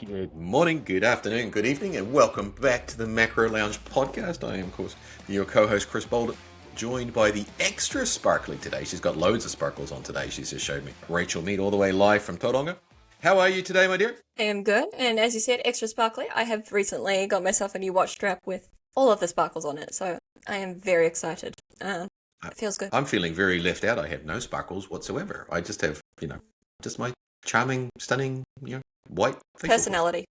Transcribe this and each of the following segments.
Good morning, good afternoon, good evening, and welcome back to the Macro Lounge podcast. I am, of course, your co-host, Chris Boulder, joined by the extra sparkly today. She's got loads of sparkles on today. She's just showed me. Rachel Mead, all the way live from Tauranga. How are you today, my dear? I am good, and as you said, extra sparkly. I have recently got myself a new watch strap with all of the sparkles on it, so I am very excited. It feels good. I'm feeling very left out. I have no sparkles whatsoever. I just have, just my charming, stunning, white Personality.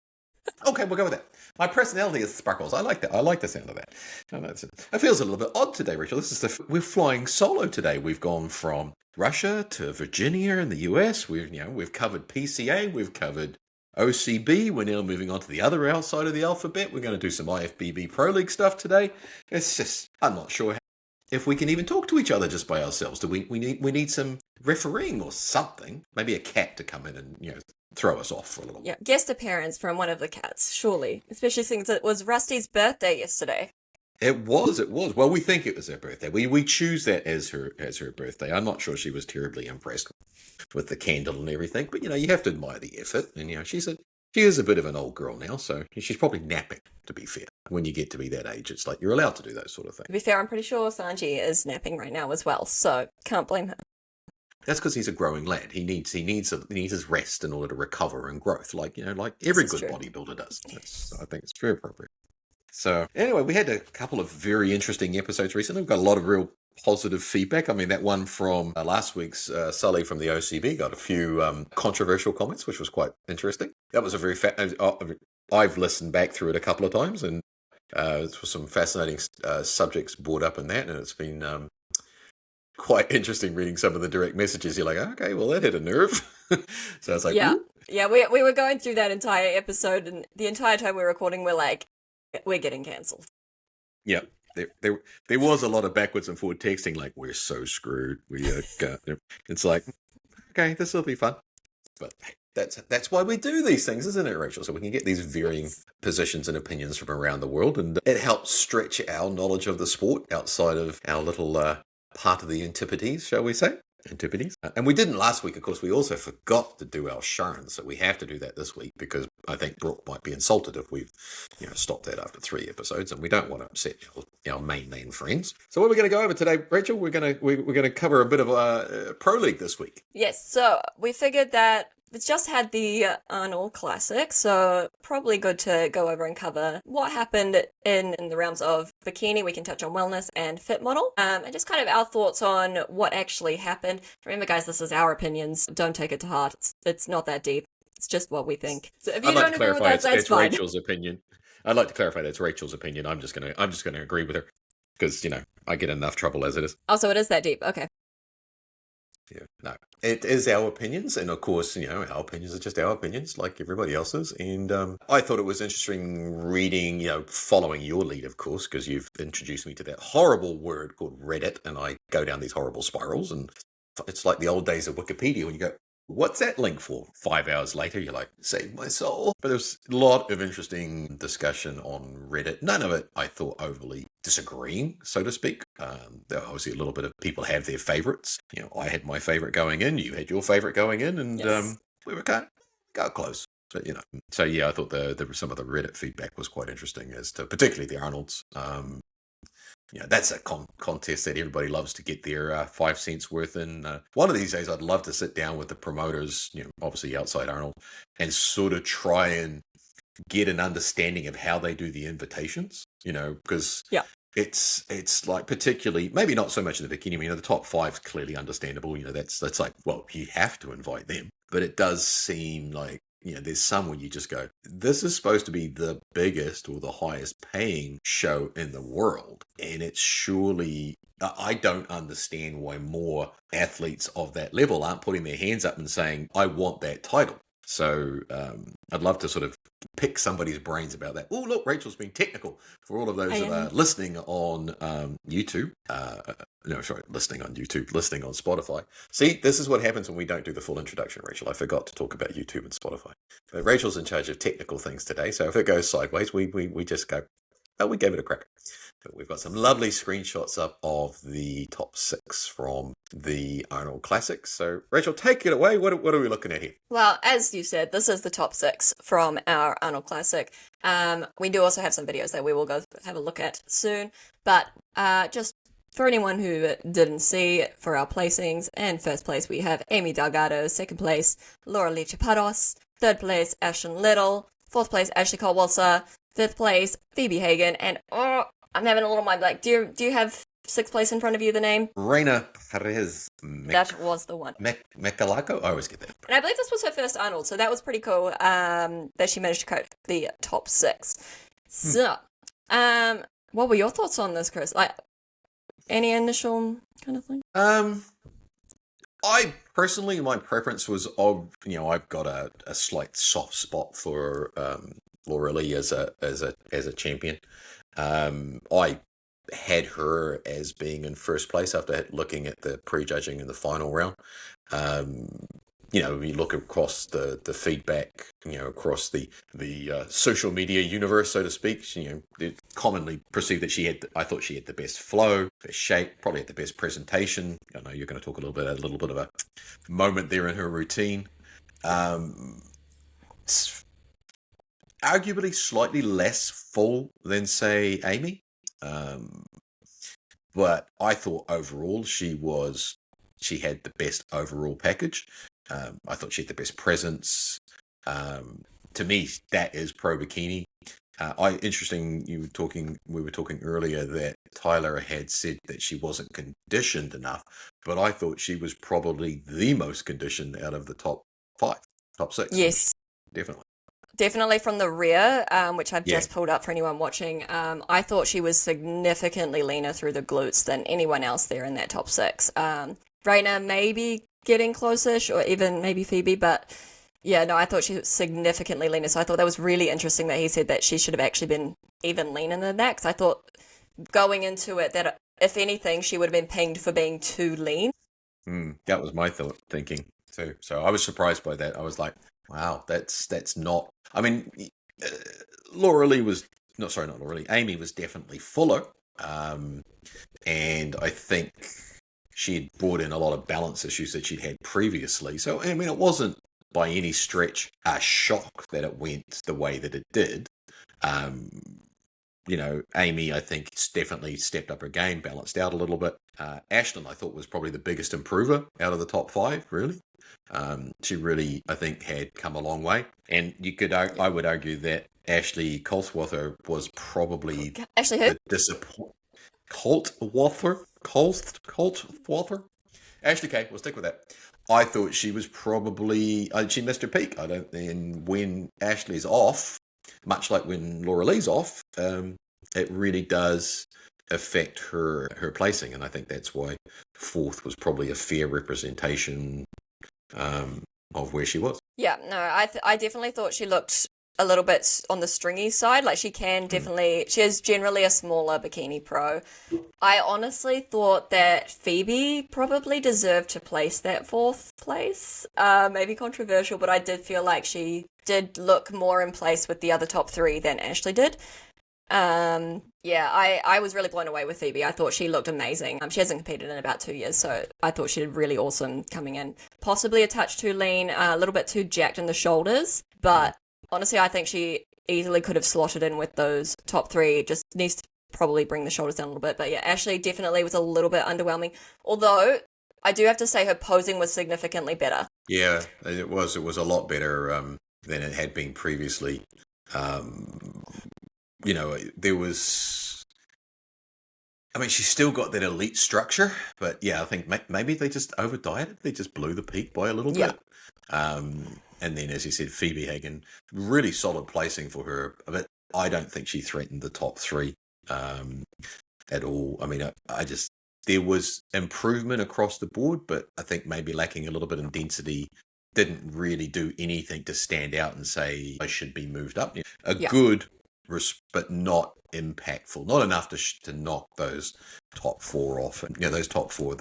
Okay, we'll go with that. My personality is sparkles. I like that. I like the sound of that. It feels a little bit odd today, Rachel. We're flying solo today. We've gone from Russia to Virginia in the US. We've covered PCA. We've covered OCB. We're now moving on to the other outside of the alphabet. We're going to do some IFBB Pro League stuff today. It's just, I'm not sure if we can even talk to each other just by ourselves. We need some refereeing or something. Maybe a cat to come in and throw us off for a little while. Yeah, guest appearance from one of the cats, surely. Especially since it was Rusty's birthday yesterday. It was. Well, we think it was her birthday. We choose that as her birthday. I'm not sure she was terribly impressed with the candle and everything, but you have to admire the effort. And she is a bit of an old girl now, so she's probably napping, to be fair. When you get to be that age, it's like you're allowed to do those sort of things. To be fair, I'm pretty sure Sanji is napping right now as well, so can't blame her. That's because he's a growing lad. He needs his rest in order to recover and growth, like every good bodybuilder does. I think it's very appropriate. So anyway, we had a couple of very interesting episodes recently. We've got a lot of real positive feedback. I mean, that one from last week's Sully from the OCB got a few controversial comments, which was quite interesting. That was a very I've listened back through it a couple of times, and there was some fascinating subjects brought up in that, and it's been quite interesting reading some of the direct messages. You're like, okay, well, that hit a nerve. So it's like, yeah. Ooh. Yeah, we were going through that entire episode, and the entire time we were recording, we're like, we're getting cancelled. Yeah. There was a lot of backwards and forward texting, like, we're so screwed. It's like, okay, this will be fun. But that's why we do these things, isn't it, Rachel? So we can get these varying positions and opinions from around the world, and it helps stretch our knowledge of the sport outside of our little part of the Antipodes, shall we say? Antipodes. And we didn't last week, of course. We also forgot to do our Sharns, so we have to do that this week because I think Brooke might be insulted if we've stopped that after 3 episodes, and we don't want to upset our main friends. So what we're going to go over today, Rachel, we're going to cover a bit of Pro League this week. Yes, so we figured that it's just had the Arnold Classic, so probably good to go over and cover what happened in the realms of Bikini. We can touch on wellness and fit model, and just kind of our thoughts on what actually happened. Remember, guys, this is our opinions. Don't take it to heart. It's not that deep. It's just what we think. So if you don't agree with that, that's fine. Rachel's opinion. I'd like to clarify that's Rachel's opinion. I'm just gonna agree with her because I get enough trouble as it is. Oh, so it is that deep. Okay. Yeah, no, it is our opinions, and of course, our opinions are just our opinions, like everybody else's. And I thought it was interesting reading, following your lead, of course, because you've introduced me to that horrible word called Reddit, and I go down these horrible spirals, and it's like the old days of Wikipedia when you go, what's that link for? 5 hours later, you're like, save my soul. But there's a lot of interesting discussion on Reddit. None of it, I thought, overly disagreeing, so to speak. There are obviously a little bit of people have their favorites. I had my favorite going in, you had your favorite going in, and yes. We were kind of close. But, so yeah, I thought some of the Reddit feedback was quite interesting as to particularly the Arnolds. That's a contest that everybody loves to get their 5 cents worth in. One of these days, I'd love to sit down with the promoters, obviously outside Arnold, and sort of try and get an understanding of how they do the invitations, because it's like particularly, maybe not so much in the Bikini, the top 5's clearly understandable. That's like, well, you have to invite them. But it does seem like, there's some where you just go, this is supposed to be the biggest or the highest paying show in the world. And it's surely, I don't understand why more athletes of that level aren't putting their hands up and saying, I want that title. So I'd love to sort of pick somebody's brains about that. Oh, look, Rachel's being technical for all of those that are listening on YouTube. Listening on YouTube, listening on Spotify. See, this is what happens when we don't do the full introduction, Rachel. I forgot to talk about YouTube and Spotify. But Rachel's in charge of technical things today, so if it goes sideways, we just go, we gave it a crack. But we've got some lovely screenshots up of the top 6 from the Arnold Classic. So, Rachel, take it away. What are we looking at here? Well, as you said, this is the top 6 from our Arnold Classic. We do also have some videos that we will go have a look at soon. But just for anyone who didn't see, for our placings, in first place we have Aimee Delgado, second place Lauralie Chapados, third place Ashlyn Little, fourth place Ashley Kay, fifth place Phoebe Hagen, and I'm having a little mind blank. Do you have sixth place in front of you, the name? Reina Perez. That was the one. Mecalaco? I always get that. And I believe this was her first Arnold, so that was pretty cool that she managed to crack the top 6. So, what were your thoughts on this, Chris? Like, any initial kind of thing? I personally, my preference was, I've got a slight soft spot for Lauralie as a champion. I had her as being in first place after looking at the prejudging in the final round. You look across the feedback, across the social media universe, so to speak, it commonly perceived that I thought she had the best flow, best shape, probably had the best presentation. I know you're going to talk a little bit of a moment there in her routine. Arguably slightly less full than, say, Aimee. But I thought overall she had the best overall package. I thought she had the best presence. To me, that is pro bikini. Interesting. We were talking earlier that Tyler had said that she wasn't conditioned enough, but I thought she was probably the most conditioned out of the top 6. Yes, definitely from the rear, which I've just pulled up for anyone watching. I thought she was significantly leaner through the glutes than anyone else there in that top 6. Reina maybe getting close-ish, or even maybe Phoebe, but yeah, no, I thought she was significantly leaner. So I thought that was really interesting that he said that she should have actually been even leaner than that, because I thought going into it that if anything, she would have been pinged for being too lean. That was my thinking too. So I was surprised by that. I was like, wow, that's not. I mean, Aimee was definitely fuller, and I think she had brought in a lot of balance issues that she'd had previously. So, I mean, it wasn't by any stretch a shock that it went the way that it did. Aimee, I think, definitely stepped up her game, balanced out a little bit. Ashlyn, I thought, was probably the biggest improver out of the top 5, really. She really, I think, had come a long way. And I would argue that Ashley Coltwater was probably Ashley who? the disappointment. Coltwater? Ashley Kay, we'll stick with that. I thought she was probably, she missed her peak. And when Ashley's off, much like when Lauralie's off, it really does affect her placing. And I think that's why 4th was probably a fair representation of where she was. Yeah, no, I definitely thought she looked a little bit on the stringy side. Like she is generally a smaller bikini pro. I honestly thought that Phoebe probably deserved to place that 4th place. Maybe controversial, but I did feel like she did look more in place with the other top 3 than Ashley did. I was really blown away with Phoebe. I thought she looked amazing. She hasn't competed in about 2 years, so I thought she did really awesome coming in. Possibly a touch too lean, a little bit too jacked in the shoulders, but honestly, I think she easily could have slotted in with those top 3. Just needs to probably bring the shoulders down a little bit. But yeah, Ashley definitely was a little bit underwhelming. Although, I do have to say her posing was significantly better. Yeah, it was. It was a lot better than it had been previously. There was... I mean, she's still got that elite structure, but yeah, I think maybe they just over-dieted. They just blew the peak by a little bit. And then, as you said, Phoebe Hagen, really solid placing for her. But I don't think she threatened the top 3 at all. I mean, there was improvement across the board, but I think maybe lacking a little bit in density, didn't really do anything to stand out and say, I should be moved up. Good, but not impactful. Not enough to knock those top 4 off. And, those top 4,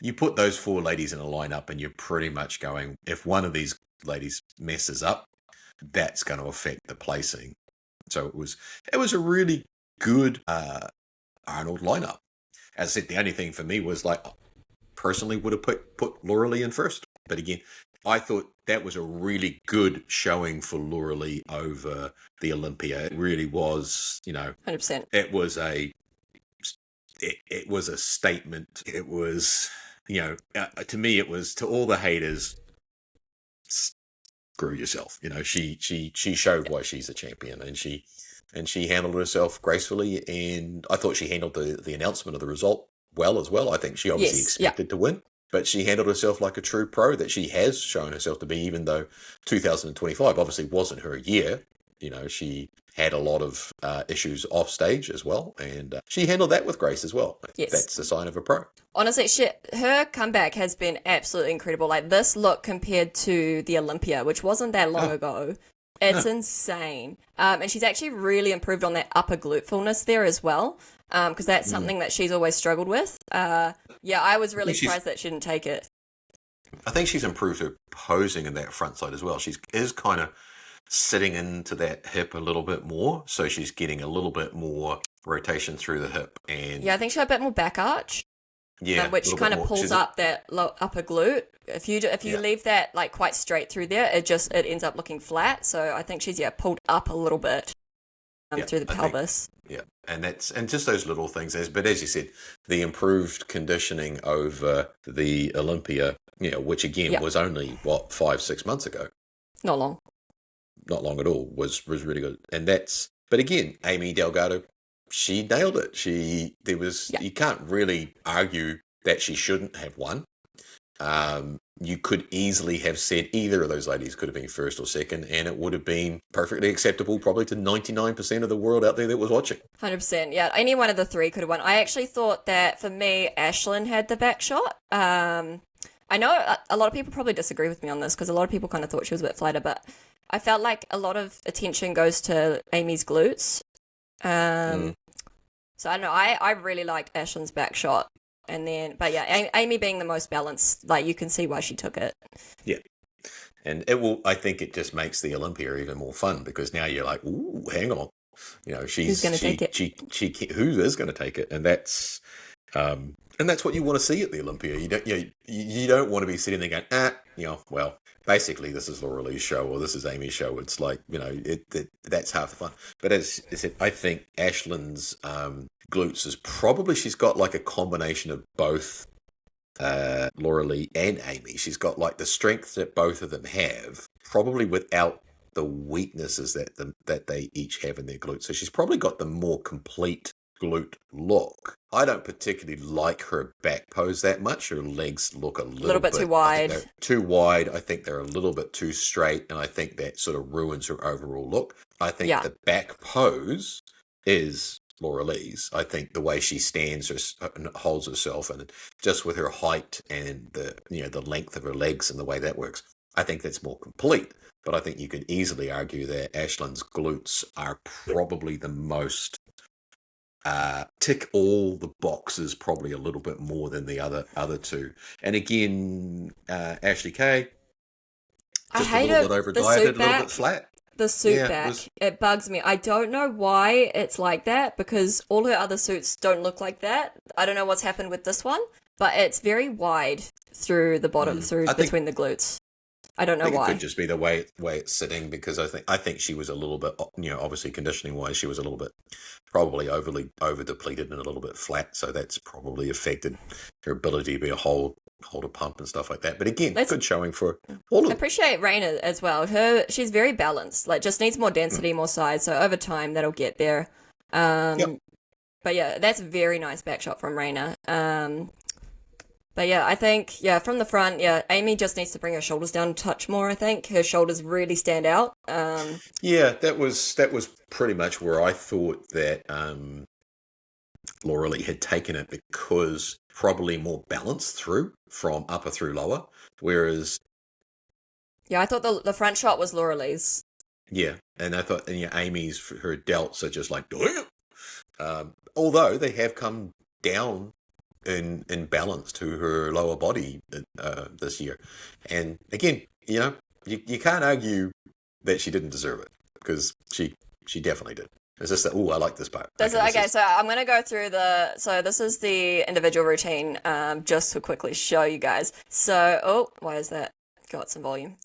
you put those 4 ladies in a lineup and you're pretty much going, if one of these ladies messes up, that's going to affect the placing. So it was a really good Arnold lineup. As I said, the only thing for me was like, personally would have put Lauralie in first. But again, I thought that was a really good showing for Lauralie over the Olympia. It really was, 100%. It was a statement. It was, to me, it was to all the haters, screw yourself. She showed why she's a champion, and she handled herself gracefully. And I thought she handled the announcement of the result well as well. I think she obviously expected to win, but she handled herself like a true pro that she has shown herself to be, even though 2025 obviously wasn't her year. She had a lot of issues off stage as well, and she handled that with grace as well. Yes. That's the sign of a pro. Honestly, her comeback has been absolutely incredible. Like, this look compared to the Olympia, which wasn't that long ago, it's insane. And she's actually really improved on that upper glute fullness there as well, because that's something that she's always struggled with. I was really surprised that she didn't take it. I think she's improved her posing in that front side as well. She is kind of sitting into that hip a little bit more, so she's getting a little bit more rotation through the hip. And I think she got a bit more back arch. Which kind of pulls up that upper glute. If you leave that like quite straight through there, it ends up looking flat. So I think she's pulled up a little bit through the pelvis. And just those little things. But as you said, the improved conditioning over the Olympia, which again was only 5-6 months ago. Not long at all. Was really good. And but again, Aimee Delgado, she nailed it. You can't really argue that she shouldn't have won. You could easily have said either of those ladies could have been first or second, and it would have been perfectly acceptable probably to 99% of the world out there that was watching. 100%, yeah. Any one of the three could have won. I actually thought that, for me, Ashlyn had the back shot. I know a lot of people probably disagree with me on this, because a lot of people kind of thought she was a bit flatter, but I felt like a lot of attention goes to Amy's glutes. So I don't know, I really liked Ashlyn's back shot. And then, but yeah, Aimee being the most balanced, like, you can see why she took it. Yeah. And I think it just makes the Olympia even more fun, because now you're like, ooh, hang on. Who's going to take it? Who is going to take it? And that's what you want to see at the Olympia. You don't want to be sitting there going, well, basically this is Lauralie's show or this is Amy's show. It's like, that's half the fun. But as I said, I think Ashlyn's glutes is probably, she's got like a combination of both Lauralie and Aimee. She's got like the strength that both of them have, probably without the weaknesses that they each have in their glutes. So she's probably got the more complete glute look. I don't particularly like her back pose that much. Her legs look a little bit too wide. Too wide. I think they're a little bit too straight, and I think that sort of ruins her overall look. I think the back pose is Lauralie's. I think the way she stands and holds herself, and just with her height and the length of her legs and the way that works, I think that's more complete. But I think you could easily argue that Ashlyn's glutes are probably the most tick all the boxes, probably a little bit more than the other two. And again, Ashley Kay, just I hate a little bit over dieted, a little bit flat. The suit back, it bugs me. I don't know why it's like that, because all her other suits don't look like that. I don't know what's happened with this one, but it's very wide through the bottom, between the glutes. I don't know why. It could just be the way it's sitting, because I think she was a little bit, obviously conditioning wise, she was a little bit probably over depleted and a little bit flat. So that's probably affected her ability to be hold a pump and stuff like that. But again, good showing for all of them. I appreciate Raina as well. She's very balanced. Like, just needs more density, more size. So over time, that'll get there. But yeah, that's a very nice back shot from Raina. But yeah, I think, from the front, Aimee just needs to bring her shoulders down a touch more, I think. Her shoulders really stand out. That was pretty much where I thought that Lauralie had taken it, because probably more balanced through, from upper through lower, whereas... Yeah, I thought the front shot was Lauralie's. Yeah, and I thought Aimee's, her delts are just like, although they have come down in balance to her lower body this year. And again, you can't argue that she didn't deserve it, because she definitely did. Is this the, oh, I like this part. Okay, so I'm going to go through so this is the individual routine, just to quickly show you guys. So, oh, why is that? Got some volume.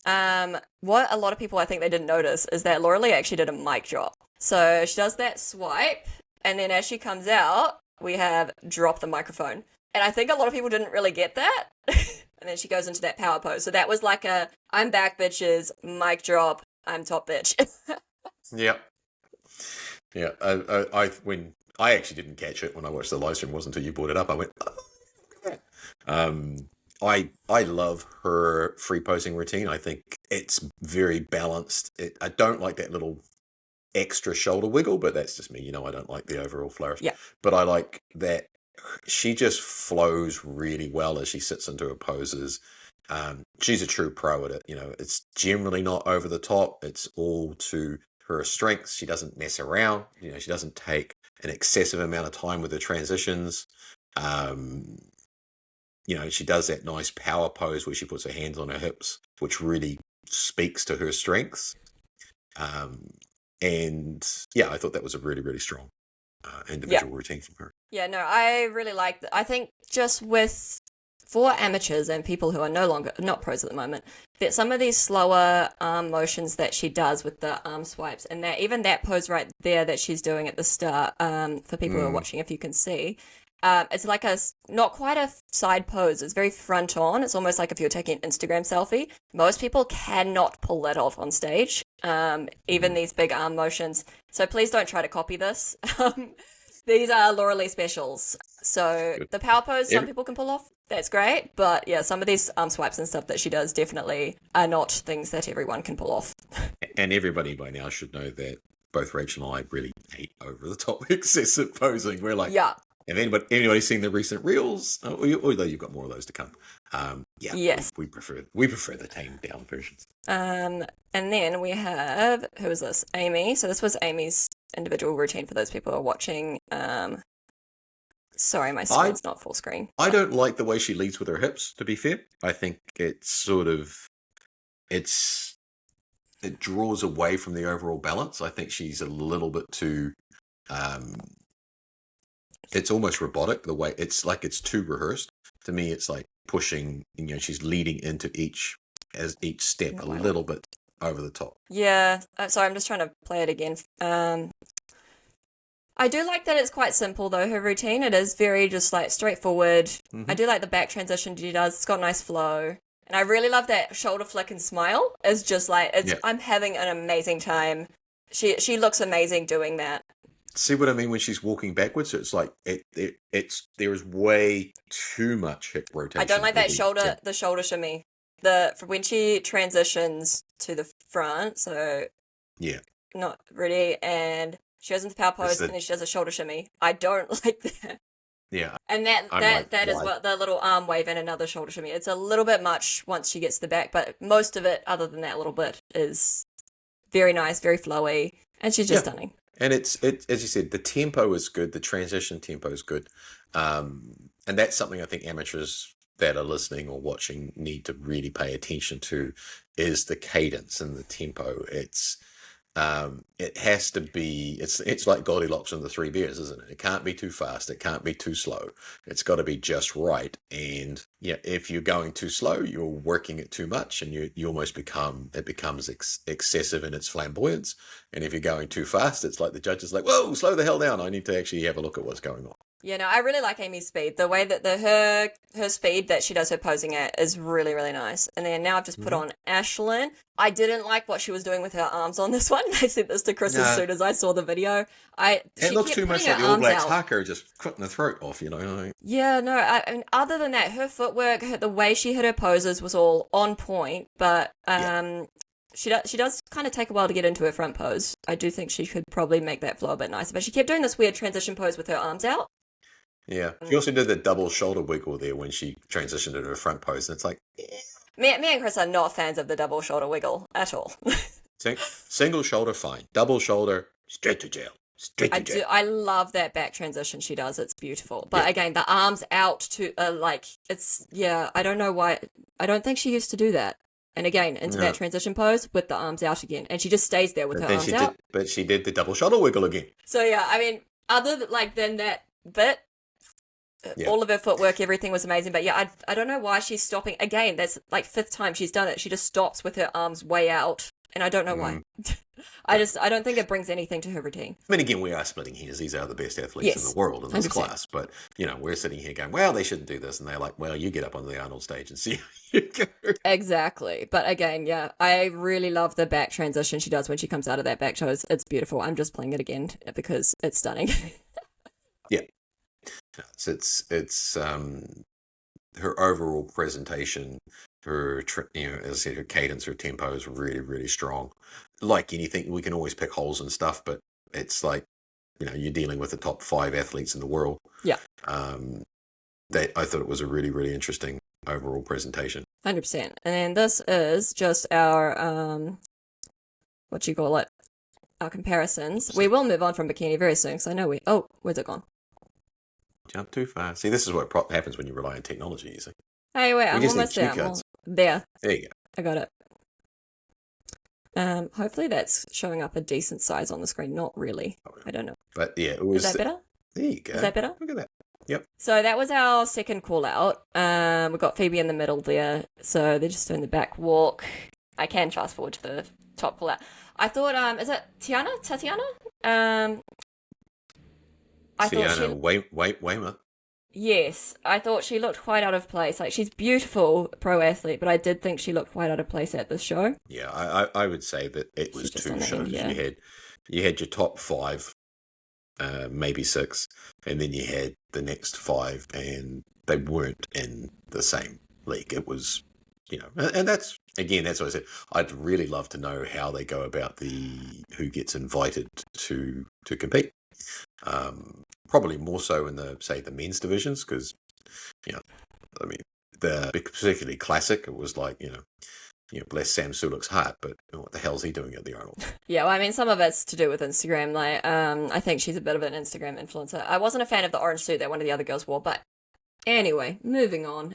What a lot of people, I think they didn't notice, is that Lauralie actually did a mic drop. So she does that swipe, and then as she comes out, we have drop the microphone. And I think a lot of people didn't really get that. And then she goes into that power pose. So that was like a, I'm back, bitches, mic drop, I'm top bitch. Yep. Yeah. I actually didn't catch it when I watched the live stream. It wasn't until you brought it up. I went, oh. I love her free posing routine. I think it's very balanced. I don't like that little extra shoulder wiggle, but that's just me. You know, I don't like the overall flourish. Yeah. But I like that she just flows really well as she sits into her poses. She's a true pro at it. You know, it's generally not over the top. It's all to her strengths. She doesn't mess around. You know, she doesn't take an excessive amount of time with her transitions. You know, she does that nice power pose where she puts her hands on her hips, which really speaks to her strengths. And yeah, I thought that was a really, really strong individual routine from her. Yeah, no, I really like that. I think just for amateurs and people who are not pros at the moment, that some of these slower arm motions that she does with the arm swipes, and that even that pose right there that she's doing at the start, for people who are watching, if you can see, it's like not quite a side pose. It's very front on. It's almost like if you're taking an Instagram selfie. Most people cannot pull that off on stage, even these big arm motions. So please don't try to copy this. These are Lauralie specials. So the power pose, some people can pull off. That's great. But yeah, some of these arm swipes and stuff that she does definitely are not things that everyone can pull off. And everybody by now should know that both Rachel and I really hate over-the-top excessive posing. We're like, yeah. Have anybody seen the recent reels? Although you've got more of those to come. Yeah. Yes. We prefer the tamed down versions. And then we have, who is this? Aimee. So this was Aimee's individual routine for those people who are watching. Sorry, my screen's not full screen. I don't like the way she leads with her hips, to be fair. I think it's sort of, it draws away from the overall balance. I think she's a little bit too, it's almost robotic, the way, it's like it's too rehearsed. To me, it's like pushing, you know, she's leading into each step a little bit over the top. Yeah, sorry, I'm just trying to play it again. I do like that it's quite simple, though, her routine. It is very just, like, straightforward. Mm-hmm. I do like the back transition she does. It's got nice flow. And I really love that shoulder flick and smile. It's just like, I'm having an amazing time. She looks amazing doing that. See what I mean when she's walking backwards? It's like, there is way too much hip rotation. I don't like that the shoulder shimmy. For when she transitions to the front, so... Yeah. Not really, and... She goes into power pose and then she does a shoulder shimmy. I don't like that. Yeah. And that is what the little arm wave and another shoulder shimmy. It's a little bit much once she gets to the back, but most of it, other than that little bit, is very nice, very flowy, and she's just stunning. And it's as you said, the tempo is good, the transition tempo is good. And that's something I think amateurs that are listening or watching need to really pay attention to, is the cadence and the tempo. It has to be, it's like Goldilocks and the Three Bears, isn't it? It can't be too fast. It can't be too slow. It's got to be just right. And yeah, if you're going too slow, you're working it too much, and it becomes excessive in its flamboyance. And if you're going too fast, it's like the judge is like, whoa, slow the hell down. I need to actually have a look at what's going on. Yeah, no, I really like Aimee's speed. The way that her speed that she does her posing at is really, really nice. And then now I've just put on Ashlyn. I didn't like what she was doing with her arms on this one. I sent this to Chris as soon as I saw the video. It looks too much like the All Blacks haka, just cutting the throat off, you know. Yeah, no, I mean, other than that, her footwork, the way she hit her poses was all on point, but she does kind of take a while to get into her front pose. I do think she could probably make that flow a bit nicer, but she kept doing this weird transition pose with her arms out. Yeah. She also did the double shoulder wiggle there when she transitioned into her front pose. And it's like... Me and Chris are not fans of the double shoulder wiggle at all. Single shoulder, fine. Double shoulder, straight to jail. I love that back transition she does. It's beautiful. But again, the arms out to, I don't know why. I don't think she used to do that. And again, into that transition pose with the arms out again. And she just stays there with her arms out. But she did the double shuttle wiggle again. So yeah, I mean, other than that bit, all of her footwork, everything was amazing. But yeah, I don't know why she's stopping. Again, that's like 5th time she's done it. She just stops with her arms way out. And I don't know why. I don't think it brings anything to her routine. I mean, again, we are splitting hairs. These are the best athletes in the world in this 100%. Class. But, we're sitting here going, well, they shouldn't do this. And they're like, well, you get up on the Arnold stage and see how you go. Exactly. But again, yeah, I really love the back transition she does when she comes out of that back toe. It's beautiful. I'm just playing it again because it's stunning. Yeah. It's her overall presentation, her, as I said, her cadence, her tempo is really, really strong. Like anything, we can always pick holes and stuff, but it's like, you're dealing with the top 5 athletes in the world. Yeah. I thought it was a really, really interesting overall presentation. 100%. And then this is just our, our comparisons. We will move on from bikini very soon, because I know where's it gone? Jump too far. See, this is what happens when you rely on technology, you see. Hey, wait, I'm almost there. There. There you go. I got it. Hopefully that's showing up a decent size on the screen. Not really. I don't know. But yeah, it was... Is that better? There you go. Is that better? Look at that. Yep. So that was our second call out. We've got Phoebe in the middle there. So they're just doing the back walk. I can fast forward to the top call out. I thought, is it Tatiana? Weymouth. Yes, I thought she looked quite out of place. Like, she's beautiful pro athlete, but I did think she looked quite out of place at this show. Yeah, I would say that it was 2 shows. Yeah. You had your top 5, maybe 6, and then you had the next 5, and they weren't in the same league. It was, and that's what I said. I'd really love to know how they go about who gets invited to compete. Probably more so in the men's divisions, because, I mean, particularly classic, it was like, bless Sam Sulek's heart, but what the hell's he doing at the Arnold? Yeah, well, I mean, some of it's to do with Instagram. Like, I think she's a bit of an Instagram influencer. I wasn't a fan of the orange suit that one of the other girls wore, but anyway, moving on.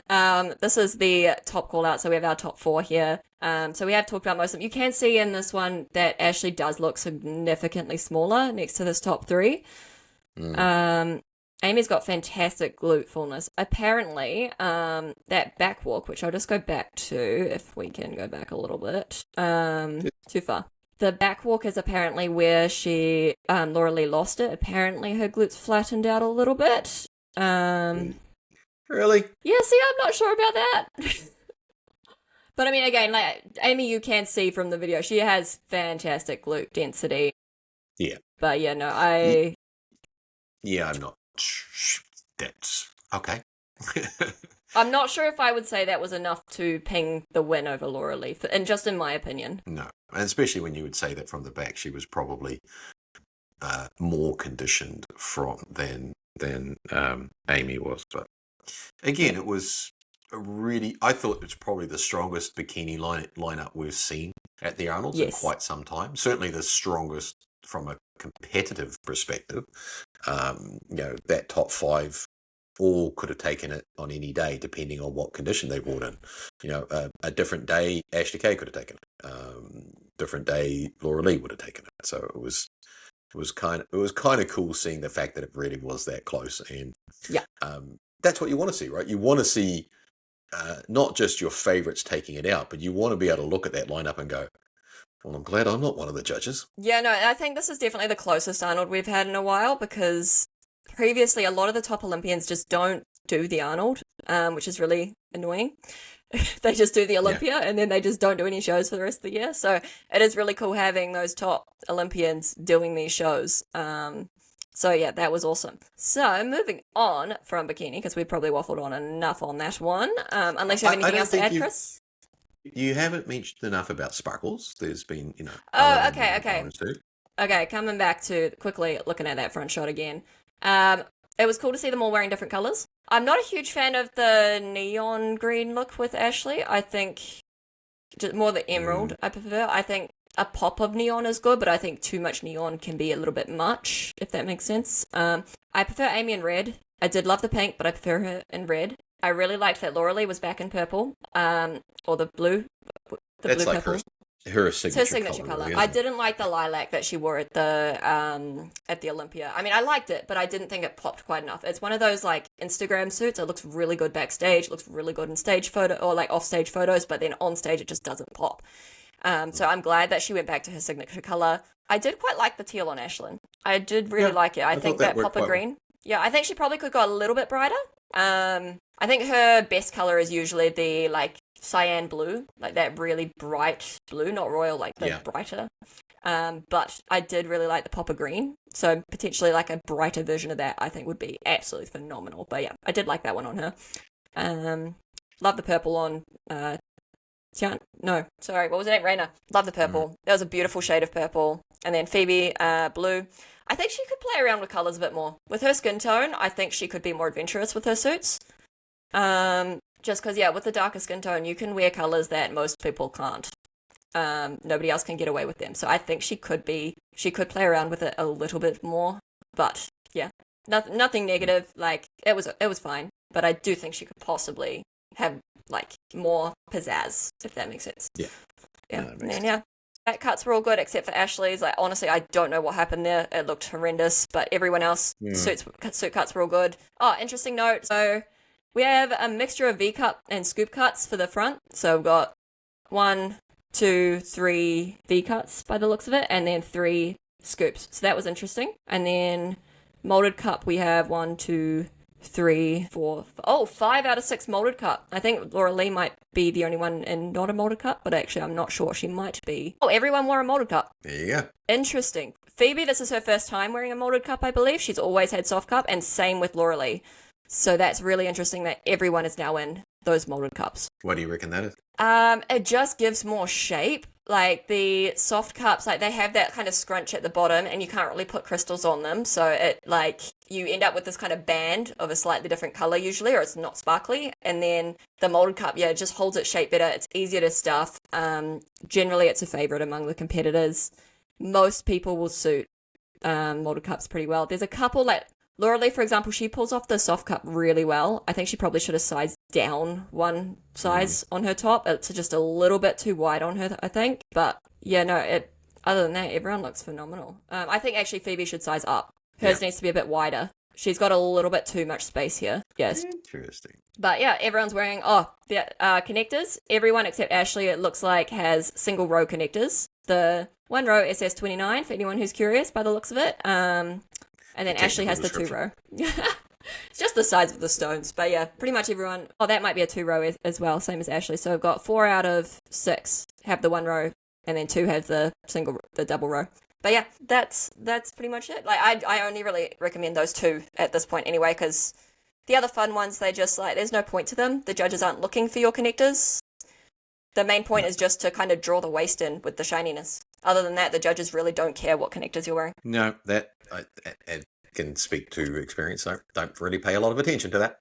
This is the top call out, so we have our top 4 here. So we have talked about most of them. You can see in this one that Ashley does look significantly smaller next to this top 3. Aimee's got fantastic glute fullness. Apparently, that back walk, which I'll just go back to, if we can go back a little bit, too far. The back walk is apparently where Lauralie lost it. Apparently her glutes flattened out a little bit. Really? Yeah, see, I'm not sure about that. But I mean, again, like, Aimee, you can see from the video, she has fantastic glute density. Yeah. But yeah, no, Yeah, I'm not. That's okay. I'm not sure if I would say that was enough to ping the win over Lauralie, and just in my opinion. No, and especially when you would say that from the back, she was probably more conditioned than Aimee was. But again, it was I thought it was probably the strongest bikini lineup we've seen at the Arnold's in quite some time. Certainly the strongest from a competitive perspective. That top 5 all could have taken it on any day, depending on what condition they brought in. A different day, Ashley Kay could have taken it. Different day, Lauralie would have taken it. So it was kind of cool seeing the fact that it really was that close. And that's what you want to see, right? You want to see not just your favorites taking it out, but you want to be able to look at that lineup and go, well, I'm glad I'm not one of the judges. Yeah, no, I think this is definitely the closest Arnold we've had in a while, because previously a lot of the top Olympians just don't do the Arnold, which is really annoying. They just do the Olympia and then they just don't do any shows for the rest of the year. So it is really cool having those top Olympians doing these shows. So yeah, that was awesome. So moving on from bikini, because we probably waffled on enough on that one. Unless you have anything else to add, Chris? You haven't mentioned enough about sparkles. There's been, Oh, okay. Okay, coming back to quickly looking at that front shot again. It was cool to see them all wearing different colours. I'm not a huge fan of the neon green look with Ashley. I think just more the emerald I prefer. I think a pop of neon is good, but I think too much neon can be a little bit much, if that makes sense. I prefer Aimee in red. I did love the pink, but I prefer her in red. I really liked that Lauralie was back in purple, or the blue, It's blue like purple. her It's her signature signature color, color. really, I isn't it? didn't like the lilac that she wore at the Olympia. I mean, I liked it, but I didn't think it popped quite enough. It's one of those like Instagram suits. It looks really good backstage, looks really good in stage photo or like off stage photos, but then on stage it just doesn't pop. So I'm glad that she went back to her signature color. I did quite like the teal on Ashlyn. I did really Yeah, like it. I I thought think that that worked pop of quite well. green. Yeah, I think she probably could go a little bit brighter. I think her best color is usually the like cyan blue, like that really bright blue, not royal, like the Yeah. brighter. But I did really like the pop of green, so potentially like a brighter version of that I think would be absolutely phenomenal. But yeah, I did like that one on her. Love the purple on no, sorry, what was her name? Raina. Love the purple. That was a beautiful shade of purple. And then Phoebe, blue. I think she could play around with colors a bit more. With her skin tone, I think she could be more adventurous with her suits. Just because, yeah, with the darker skin tone, you can wear colors that most people can't. Nobody else can get away with them. So I think she could play around with it a little bit more. But yeah, nothing negative. Like it was fine. But I do think she could possibly have like more pizzazz, if that makes sense. Yeah. Yeah. No, that And makes then, yeah. Back cuts were all good except for Ashley's. Like honestly, I don't know what happened there. It looked horrendous, but everyone else suit cuts were all good. Oh, interesting note. So we have a mixture of V cut and scoop cuts for the front. So we've got 1, 2, 3 V cuts by the looks of it, and then 3 scoops. So that was interesting. And then molded cup we have 1, 2, 3, 4. Oh, 5 out of 6 molded cup. I think Lauralie might be the only one in not a molded cup, but actually I'm not sure. She might be. Oh, everyone wore a molded cup. There you go. Interesting. Phoebe, this is her first time wearing a molded cup, I believe. She's always had soft cup, and same with Lauralie. So that's really interesting that everyone is now in those molded cups. What do you reckon that is? It just gives more shape. Like the soft cups, like they have that kind of scrunch at the bottom and you can't really put crystals on them. So it like you end up with this kind of band of a slightly different color usually, or it's not sparkly. And then the molded cup, yeah, it just holds its shape better. It's easier to stuff. Generally it's a favorite among the competitors. Most people will suit molded cups pretty well. There's a couple like Lauralie, for example, she pulls off the soft cup really well. I think she probably should have sized down one size on her top. It's just a little bit too wide on her, I think. But yeah, no, other than that, everyone looks phenomenal. I think actually Phoebe should size up. Hers needs to be a bit wider. She's got a little bit too much space here. Yes. Interesting. But yeah, everyone's wearing, the connectors. Everyone except Ashley, it looks like, has single row connectors. The 1 row SS29, for anyone who's curious by the looks of it. And then Ashley has the 2 row. It's just the size of the stones. But yeah, pretty much everyone. Oh, that might be a 2 row as well, same as Ashley. So I've got 4 out of 6 have the 1 row, and then 2 have the double row. But yeah, that's pretty much it. Like I only really recommend those 2 at this point anyway, because the other fun ones, they just like there's no point to them. The judges aren't looking for your connectors. The main point is just to kind of draw the waist in with the shininess. Other than that, the judges really don't care what connectors you're wearing. No, that I can speak to experience. I don't really pay a lot of attention to that.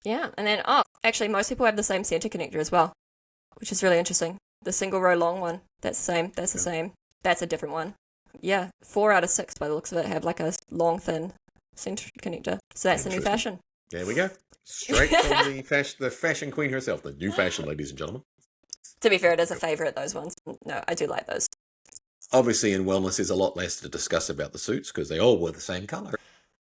Yeah, and then, actually, most people have the same center connector as well, which is really interesting. The single row long one, that's the same. That's the same. That's a different one. Yeah, 4 out of 6 by the looks of it have like a long, thin center connector. So that's the new fashion. There we go. Straight from the fashion queen herself, the new fashion, ladies and gentlemen. To be fair, it is a favorite, those ones. No, I do like those. Obviously, in wellness, there's a lot less to discuss about the suits because they all were the same color.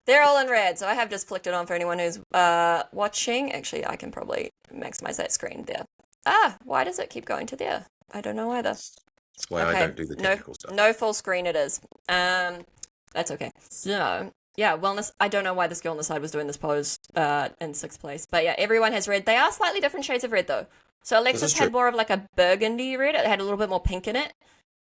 They're all in red, so I have just flicked it on for anyone who's watching. Actually, I can probably maximize that screen there. Why does it keep going to there? I don't know either. That's why I don't do the technical stuff. No full screen it is. That's okay. So, yeah, wellness. I don't know why this girl on the side was doing this pose in 6th place. But yeah, everyone has red. They are slightly different shades of red, though. So Alexis had more of like a burgundy red. It had a little bit more pink in it.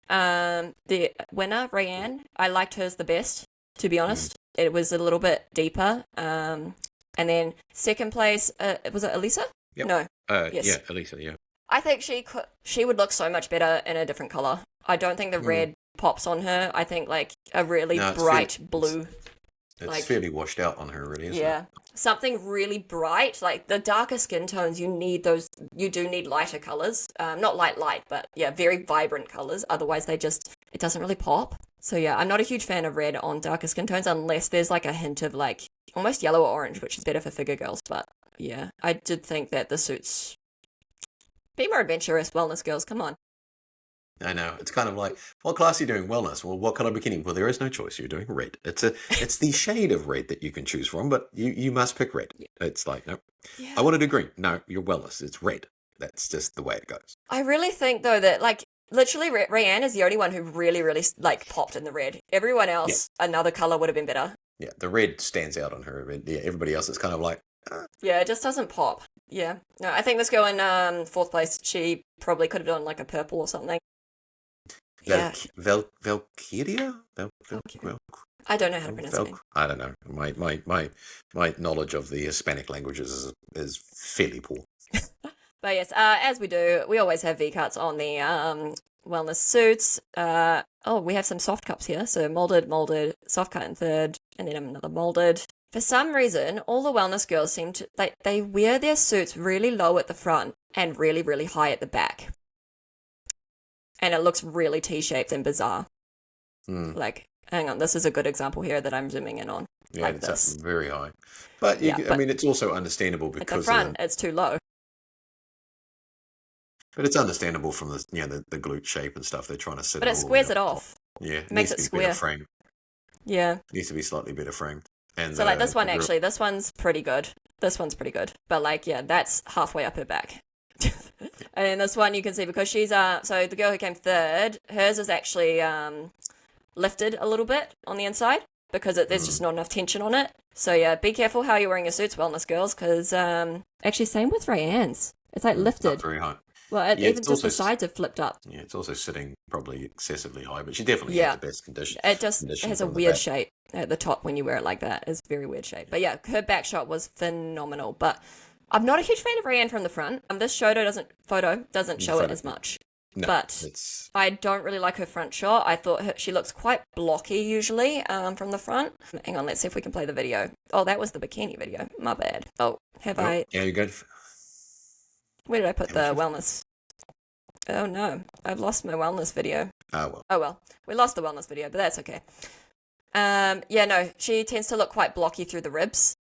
The winner, Rayanne, I liked hers the best, to be honest. It was a little bit deeper. And then 2nd place, was it Elisa? Yep. No. Yes. Yeah, Elisa, yeah. I think she would look so much better in a different color. I don't think the red pops on her. I think like a really bright blue. It's fairly washed out on her, really, isn't it? Yeah. Something really bright, like the darker skin tones, you do need lighter colors. Not light, but yeah, very vibrant colors. Otherwise it doesn't really pop. So yeah, I'm not a huge fan of red on darker skin tones unless there's like a hint of like almost yellow or orange, which is better for figure girls. But yeah, I did think that the suits be more adventurous, wellness girls. Come on. I know. It's kind of like, what class are you doing? Wellness. Well, what color bikini? Well, there is no choice. You're doing red. It's the shade of red that you can choose from, but you must pick red. Yeah. It's like, no, Yeah. I want to do green. No, you're wellness. It's red. That's just the way it goes. I really think though that like literally Rayanne is the only one who really, really like popped in the red. Everyone else, another color would have been better. Yeah, the red stands out on her. Yeah, everybody else is kind of like, Yeah, it just doesn't pop. Yeah. No, I think this girl in fourth place, she probably could have done like a purple or something. Yeah. Valkyria? I don't know how to pronounce it. I don't know. My knowledge of the Hispanic languages is fairly poor. But yes, as we do, we always have V-cuts on the wellness suits. We have some soft cups here. So molded, soft cut in third, and then another molded. For some reason, all the wellness girls seem to, they wear their suits really low at the front and really, really high at the back. And it looks really T-shaped and bizarre. Like, hang on, this is a good example here that I'm zooming in on. Yeah, like it's this. Up very high. But, I mean, it's also understandable because... At the front, it's too low. But it's understandable from the glute shape and stuff. They're trying to sit. But it squares it off. Yeah, it makes needs it to be better square. framed. Yeah, It needs to be slightly better framed. And so like this one actually, this one's pretty good. This one's pretty good. But like, yeah, that's halfway up her back. And then this one you can see because she's so the girl who came third, hers is actually lifted a little bit on the inside because there's just not enough tension on it. So yeah, be careful how you're wearing your suits, wellness girls, because actually same with Rayanne's. It's like lifted. Not very high. Well, even just the sides have flipped up. Yeah, it's also sitting probably excessively high, but she definitely has the best condition. It just has a weird shape at the top when you wear it like that. It's very weird shape. But yeah, her back shot was phenomenal. But I'm not a huge fan of Rayanne from the front. This photo doesn't show it as much. No, but I don't really like her front shot. I thought she looks quite blocky usually from the front. Hang on, let's see if we can play the video. Oh, that was the bikini video. My bad. Oh, I? Yeah, you're good. Where did I put the wellness? Oh no, I've lost my wellness video. Oh well, we lost the wellness video, but that's okay. No, she tends to look quite blocky through the ribs,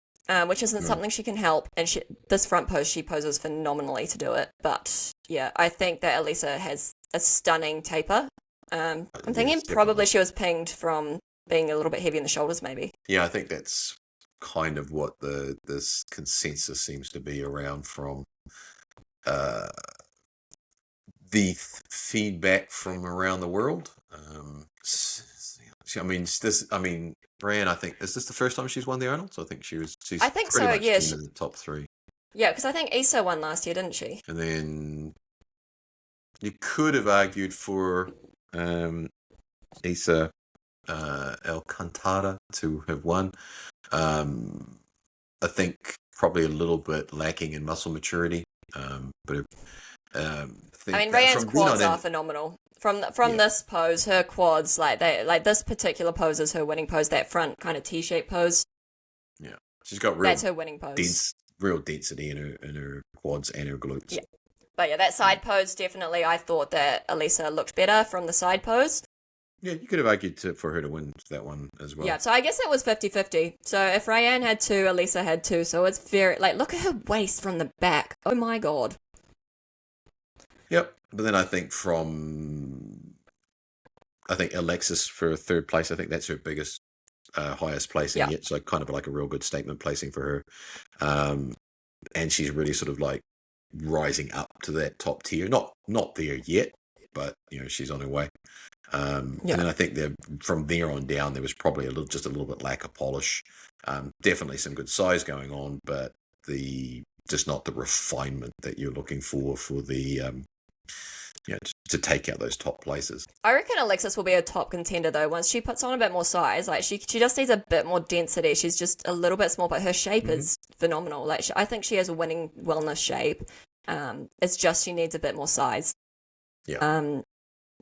which isn't something she can help. And this front pose, she poses phenomenally to do it. But yeah, I think that Elisa has a stunning taper. I'm thinking probably she was pinged from being a little bit heavy in the shoulders, maybe. Yeah, I think that's kind of what this consensus seems to be around from the feedback from around the world. Brian, I think, is this the first time she's won the Arnold? So I think she's I think pretty so, much yeah. in the top three. Yeah, because I think Issa won last year, didn't she? And then you could have argued for Issa Alcantara to have won. I think probably a little bit lacking in muscle maturity. Rayanne's quads are phenomenal. From this pose, her quads this particular pose is her winning pose. That front kind of T-shaped pose. Yeah, she's got that's her winning pose. Real density in her quads and her glutes. Yeah, but yeah, that side pose definitely. I thought that Elisa looked better from the side pose. Yeah, you could have argued for her to win that one as well. Yeah, so I guess it was 50-50. So if Rayanne had two, Elisa had two. So it's very look at her waist from the back. Oh my god. Yep, but then I think Alexis for third place. I think that's her biggest, highest placing yet. So kind of like a real good statement placing for her. And she's really sort of like rising up to that top tier. Not there yet, but she's on her way. And then I think from there on down, there was probably just a little bit lack of polish. Definitely some good size going on, but just not the refinement that you're looking for the to take out those top places. I reckon Alexis will be a top contender though once she puts on a bit more size. Like she just needs a bit more density. She's just a little bit small, but her shape is phenomenal. Like I think she has a winning wellness shape. It's just she needs a bit more size. Yeah.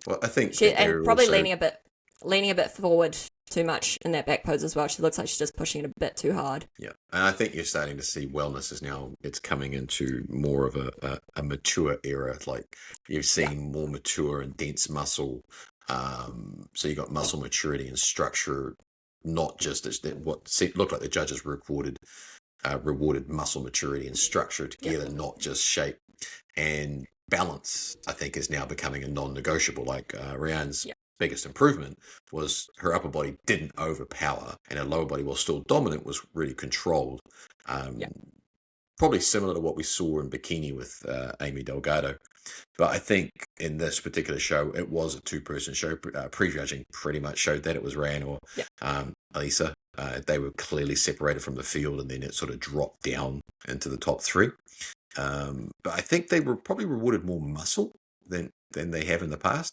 Well, I think probably leaning a bit forward too much in that back pose as well. She looks like she's just pushing it a bit too hard. Yeah, and I think you're starting to see wellness is now it's coming into more of a mature era. Like you're seeing more mature and dense muscle. So you got muscle maturity and structure, not just what looked like the judges recorded rewarded muscle maturity and structure together, not just shape. And balance, I think, is now becoming a non-negotiable. Like Rianne's biggest improvement was her upper body didn't overpower, and her lower body, while still dominant, was really controlled. Probably similar to what we saw in Bikini with Aimee Delgado. But I think in this particular show, it was a two-person show. Prejudging pretty much showed that it was Rianne or Elisa. They were clearly separated from the field, and then it sort of dropped down into the top three. But I think they were probably rewarded more muscle than they have in the past.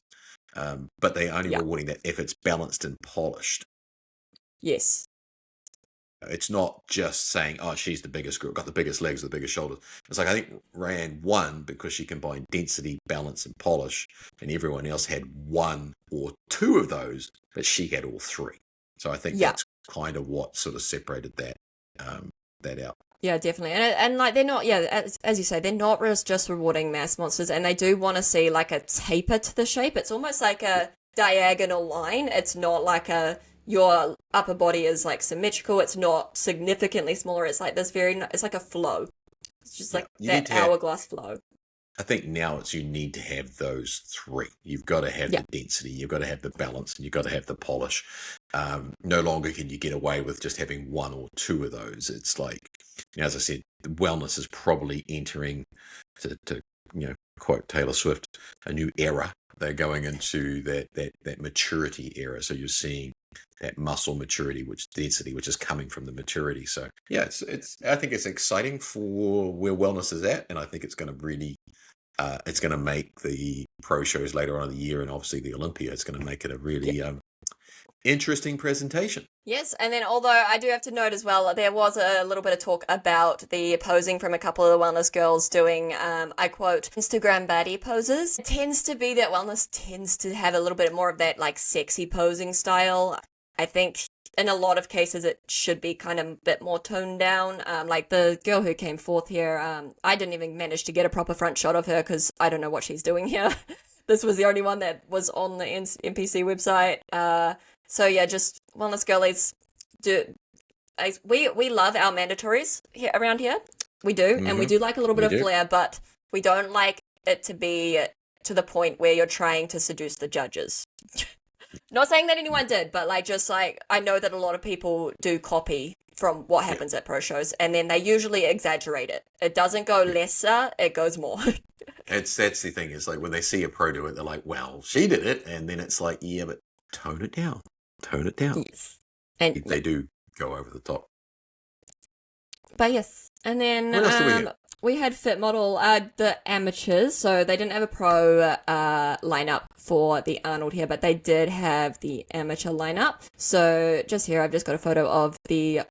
But they only rewarding that if it's balanced and polished. Yes. It's not just saying, oh, she's the biggest girl, got the biggest legs, the biggest shoulders. It's like, I think Rianne won because she combined density, balance, and polish, and everyone else had one or two of those, but she had all three. So I think that's kind of what sort of separated that out. Yeah, definitely. And like, they're not, as you say, they're not just rewarding mass monsters, and they do want to see like a taper to the shape. It's almost like a diagonal line. It's not like your upper body is like symmetrical. It's not significantly smaller. It's like this it's like a flow. It's just like that hourglass flow. I think now you need to have those three. You've got to have the density, you've got to have the balance, and you've got to have the polish. No longer can you get away with just having one or two of those. It's like, as I said, the wellness is probably entering, to quote Taylor Swift, a new era. They're going into that maturity era. So you're seeing that muscle maturity, density, which is coming from the maturity. So it's I think it's exciting for where wellness is at, and I think it's going to really it's going to make the pro shows later on in the year, and obviously the Olympia, it's going to make it a really interesting presentation. Yes, and then although I do have to note as well, there was a little bit of talk about the posing from a couple of the wellness girls doing, I quote, Instagram baddie poses. It tends to be that wellness tends to have a little bit more of that like sexy posing style. I think in a lot of cases it should be kind of a bit more toned down. Like the girl who came forth here, I didn't even manage to get a proper front shot of her because I don't know what she's doing here. This was the only one that was on the NPC website. So yeah, just wellness girlies, we love our mandatories here around here. We do, and we do like a little bit of flair, but we don't like it to be to the point where you're trying to seduce the judges. Not saying that anyone did, but like just like I know that a lot of people do copy from what happens at pro shows, and then they usually exaggerate it. It doesn't go lesser, it goes more. That's the thing, is like when they see a pro do it, they're like, well, she did it, and then it's like, yeah, but tone it down. Yes. And they do go over the top. But yes. And then what else do we had Fit Model, the amateurs, so they didn't have a pro lineup for the Arnold here, but they did have the amateur lineup. So just here, I've just got a photo of the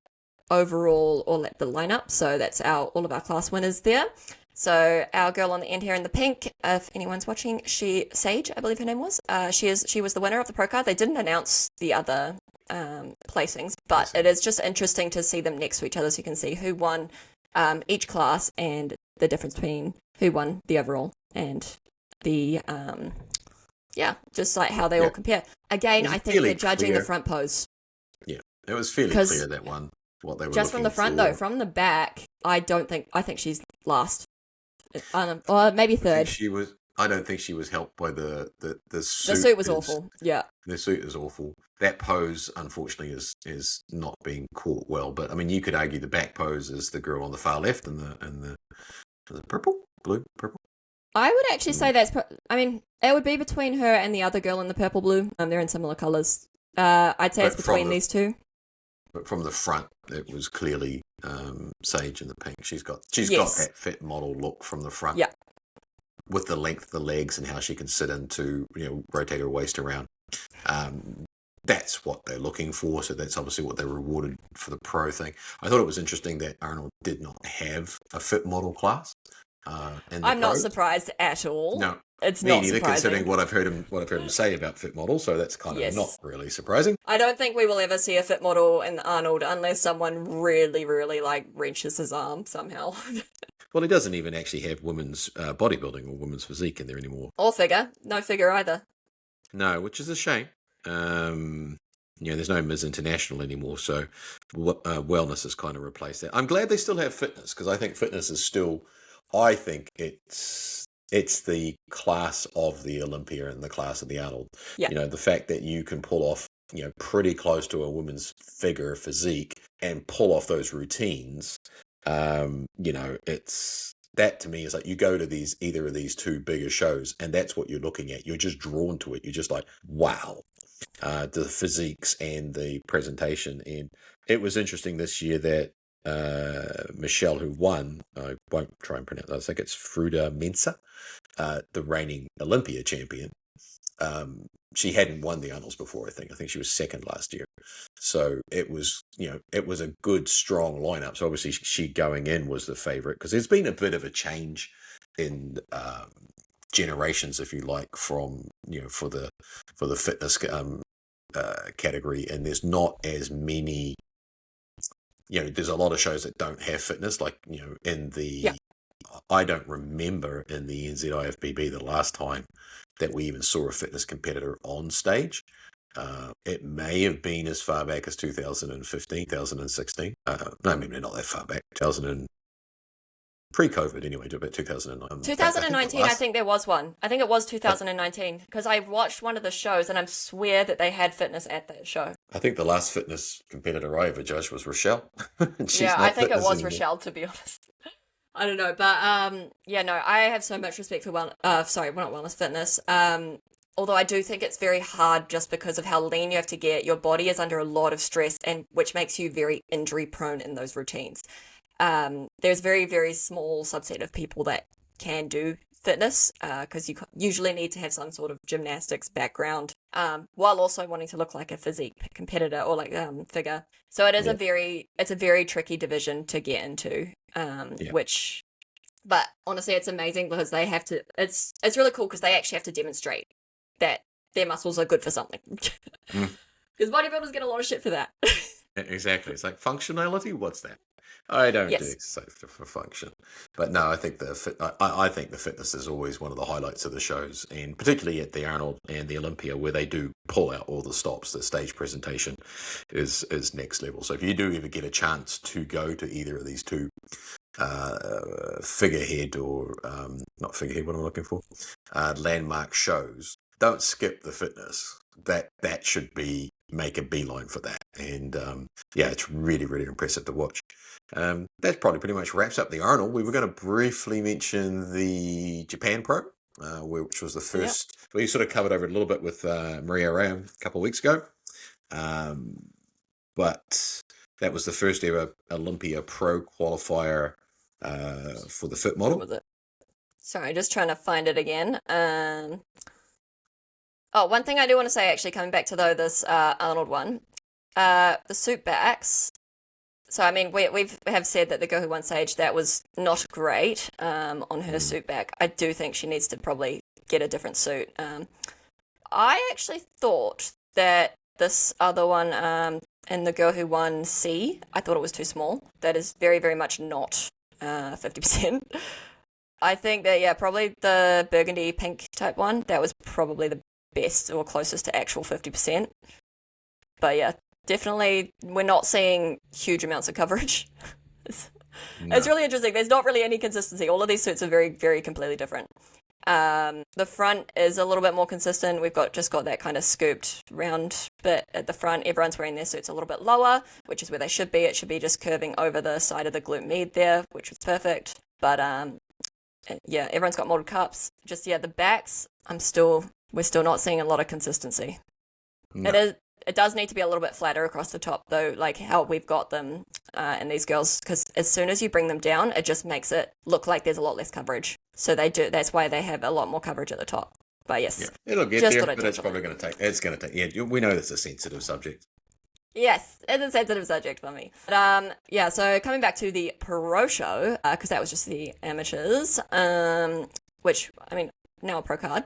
overall, or the lineup. So that's all of our class winners there. So our girl on the end here in the pink, if anyone's watching, Sage, I believe her name was. She was the winner of the pro card. They didn't announce the other placings, but it is just interesting to see them next to each other, so you can see who won each class and the difference between who won the overall and the just like how they all compare. Again, I think they're judging the front pose. Yeah, it was fairly clear that one what they were just from the front though. From the back, I think she's last. Or maybe third. I don't think she was helped by the suit. The suit was awful. Yeah. The suit is awful. That pose, unfortunately, is not being caught well. But I mean, you could argue the back pose is the girl on the far left and the purple. I would actually say it would be between her and the other girl in the purple blue. They're in similar colours. I'd say it's between these two. But from the front, it was clearly Sage in the pink. She's got that fit model look from the front. Yeah. With the length of the legs and how she can sit into, rotate her waist around. That's what they're looking for. So that's obviously what they rewarded for the pro thing. I thought it was interesting that Arnold did not have a fit model class. I'm not surprised at all. No, it's me not neither, surprising. considering what I've heard him say about fit model. So that's kind of not really surprising. I don't think we will ever see a fit model in Arnold unless someone really, really like wrenches his arm somehow. Well, he doesn't even actually have women's bodybuilding or women's physique in there anymore. Or figure. No figure either. No, which is a shame. there's no Ms. International anymore, so wellness has kind of replaced that. I'm glad they still have fitness, because I think fitness is still, I think it's the class of the Olympia and the class of the Arnold. Yeah. The fact that you can pull off, pretty close to a woman's physique and pull off those routines, it's that to me is like you go to either of these two bigger shows, and that's what you're looking at. You're just drawn to it. You're just like, wow, the physiques and the presentation. And it was interesting this year that Michelle, who won, I won't try and pronounce it, I think it's Fruda Mensah, the reigning Olympia champion. She hadn't won the Arnolds before, I think she was second last year. So it was a good, strong lineup. So obviously she going in was the favorite, because there's been a bit of a change in generations, if you like, from, for the fitness category. And there's not as many, there's a lot of shows that don't have fitness, like, in the, I don't remember in the NZIFBB the last time that we even saw a fitness competitor on stage. It may have been as far back as 2015, 2016. No, maybe not that far back. Pre-COVID anyway, to about 2009. 2019, I think there was one. I think it was 2019, because I watched one of the shows and I swear that they had fitness at that show. I think the last fitness competitor I ever judged was Rochelle. I think it was Rochelle, to be honest. I don't know, but I have so much respect for fitness. Although I do think it's very hard just because of how lean you have to get. Your body is under a lot of stress, and which makes you very injury prone in those routines. There's very, very small subset of people that can do fitness, because you usually need to have some sort of gymnastics background, while also wanting to look like a physique competitor or like figure. So it is it's a very tricky division to get into, but honestly, it's amazing because they have to, it's really cool because they actually have to demonstrate that their muscles are good for something. Because bodybuilders get a lot of shit for that. Exactly. It's like, functionality? What's that? I don't do exercise for function. But no, I think I think the fitness is always one of the highlights of the shows, and particularly at the Arnold and the Olympia, where they do pull out all the stops. The stage presentation is next level. So if you do ever get a chance to go to either of these two figurehead or not figurehead, what am I looking for? Landmark shows, don't skip the fitness. That should be, make a beeline for that. And it's really, really impressive to watch. That probably pretty much wraps up the Arnold. We were going to briefly mention the Japan Pro, which was the first. Yep. We sort of covered over it a little bit with Maria Ram a couple of weeks ago. But that was the first ever Olympia Pro qualifier for the fit model. What was it? Sorry, just trying to find it again. One thing I do want to say, actually, coming back to this Arnold one, the suit backs. So, I mean, we have said that the girl who won stage, that was not great on her suit back. I do think she needs to probably get a different suit. I actually thought that this other one, and the girl who won C, I thought it was too small. That is very, very much not 50%. I think that, probably the burgundy pink type one, that was probably the best or closest to actual 50%. But definitely we're not seeing huge amounts of coverage. It's really interesting. There's not really any consistency. All of these suits are very, very completely different. The front is a little bit more consistent. We've got that kind of scooped round bit at the front. Everyone's wearing their suits a little bit lower, which is where they should be. It should be just curving over the side of the glute med there, which was perfect. But everyone's got molded cups. Just the backs, we're still not seeing a lot of consistency. No. It does need to be a little bit flatter across the top, though, like how we've got them in these girls, because as soon as you bring them down, it just makes it look like there's a lot less coverage. So that's why they have a lot more coverage at the top. But yes, it'll get there, but it's probably going to take. It's going to take. Yeah, we know it's a sensitive subject. Yes, it's a sensitive subject for me. But so coming back to the pro show, because that was just the amateurs, which I mean now a pro card.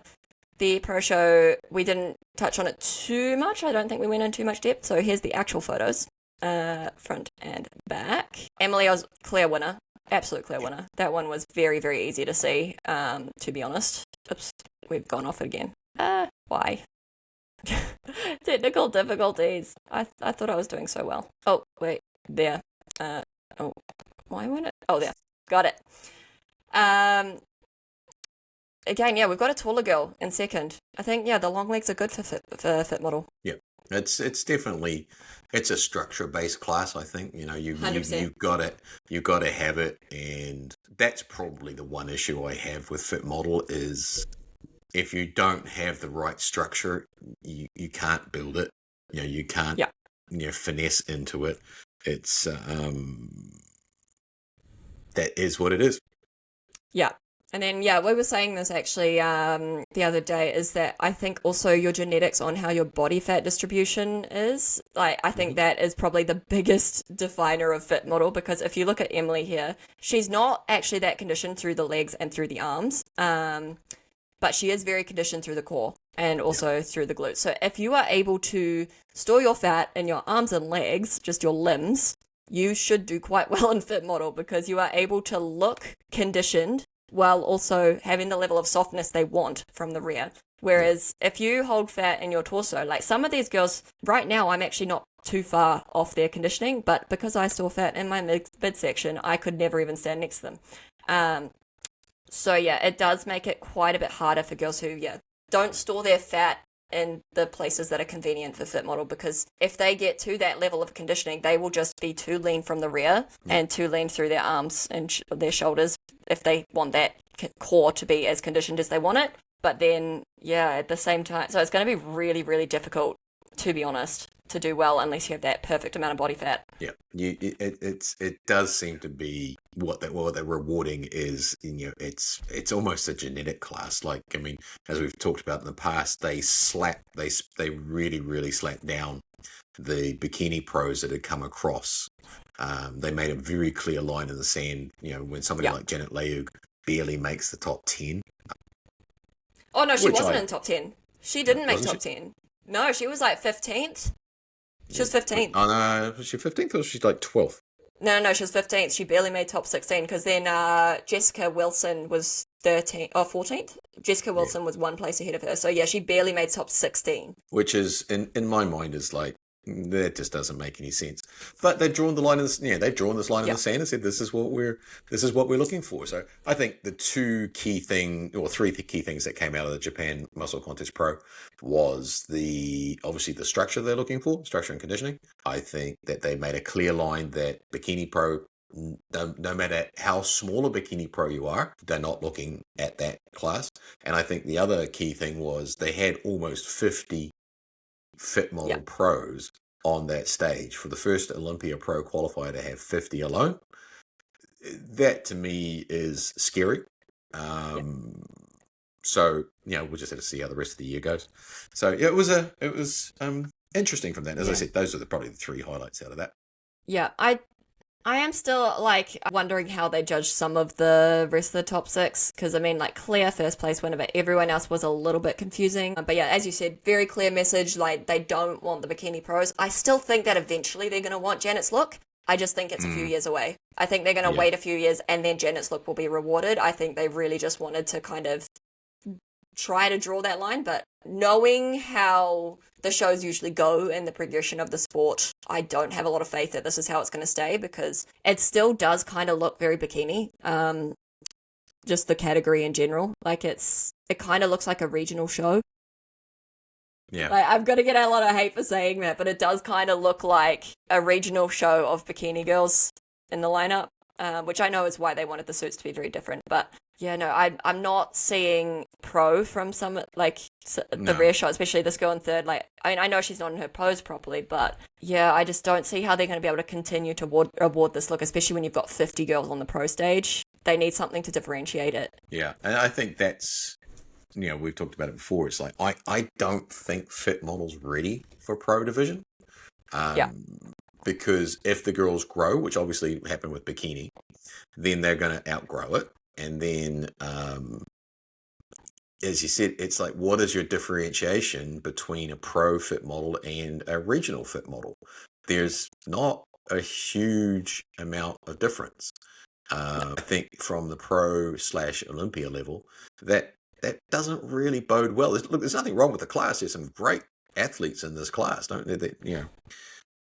The pro show, we didn't touch on it too much. I don't think we went in too much depth. So here's the actual photos, front and back. Emily was clear winner, absolute clear winner. That one was very, very easy to see, to be honest. Oops, we've gone off it again. Why? Technical difficulties. I thought I was doing so well. Oh, wait, there. Oh, why won't it? Oh, there. Got it. Again, yeah, we've got a taller girl in second. I think, yeah, the long legs are good for fit model. Yeah, it's definitely it's a structure based class. I think you 100%. you got to have it, and that's probably the one issue I have with fit model is if you don't have the right structure, you can't build it. You can't Yeah. finesse into it. It's that is what it is. Yeah. And then, yeah, we were saying this actually the other day is that I think also your genetics on how your body fat distribution is. Like, I think that is probably the biggest definer of fit model because if you look at Emily here, she's not actually that conditioned through the legs and through the arms, but she is very conditioned through the core and also through the glutes. So if you are able to store your fat in your arms and legs, just your limbs, you should do quite well in fit model because you are able to look conditioned while also having the level of softness they want from the rear. Whereas if you hold fat in your torso, like some of these girls, right now I'm actually not too far off their conditioning, but because I store fat in my midsection, I could never even stand next to them. So yeah, it does make it quite a bit harder for girls who, don't store their fat in the places that are convenient for fit model because if they get to that level of conditioning, they will just be too lean from the rear and too lean through their arms and their shoulders if they want that core to be as conditioned as they want it. But then, yeah, at the same time, so it's going to be really, really difficult, to be honest, to do well unless you have that perfect amount of body fat. Yeah, it does seem to be what they're rewarding is it's almost a genetic class. Like I mean, as we've talked about in the past, they really slapped down the bikini pros that had come across. They made a very clear line in the sand. When somebody like Janet Leug barely makes the top 10. Oh no, she wasn't in top 10. She didn't make top 10. No, she was like 15th. She was 15th. Oh no, was she 15th or was she like 12th? No, she was 15th. She barely made top 16 because then Jessica Wilson was 13th or 14th. Jessica Wilson was one place ahead of her. So yeah, she barely made top 16. Which is in my mind is like that just doesn't make any sense. But they've drawn the line in this. They've drawn this line in the sand and said this is what we're looking for. So I think the three key things that came out of the Japan Muscle Contest Pro was obviously the structure they're looking for, structure and conditioning. I think that they made a clear line that Bikini Pro, no matter how small a Bikini Pro you are, they're not looking at that class. And I think the other key thing was they had almost 50 fit model pros on that stage. For the first Olympia Pro qualifier to have 50 alone, that to me is scary. So we'll just have to see how the rest of the year goes. So yeah, it was interesting from that. As I said, those are probably the three highlights out of that. Yeah, I am still like wondering how they judged some of the rest of the top six because I mean, like Claire first place winner, but everyone else was a little bit confusing. But yeah, as you said, very clear message. Like they don't want the bikini pros. I still think that eventually they're going to want Janet's look. I just think it's a few years away. I think they're going to wait a few years and then Janet's look will be rewarded. I think they really just wanted to kind of try to draw that line, but knowing how the shows usually go in the progression of the sport, I don't have a lot of faith that this is how it's going to stay because it still does kind of look very bikini. Just the category in general, like it kind of looks like a regional show. Yeah, like, I'm gonna get a lot of hate for saying that, but it does kind of look like a regional show of bikini girls in the lineup, which I know is why they wanted the suits to be very different, but. Yeah, no, I'm not seeing pro from some, the rear shot, especially this girl in third. Like, I mean, I know she's not in her pose properly, but yeah, I just don't see how they're going to be able to continue to award this look, especially when you've got 50 girls on the pro stage. They need something to differentiate it. Yeah, and I think that's, we've talked about it before. It's like, I don't think fit model's ready for pro division. Because if the girls grow, which obviously happened with bikini, then they're going to outgrow it. And then, as you said, it's like, what is your differentiation between a pro fit model and a regional fit model? There's not a huge amount of difference. I think from the pro/Olympia level, that doesn't really bode well. Look, there's nothing wrong with the class. There's some great athletes in this class, don't they?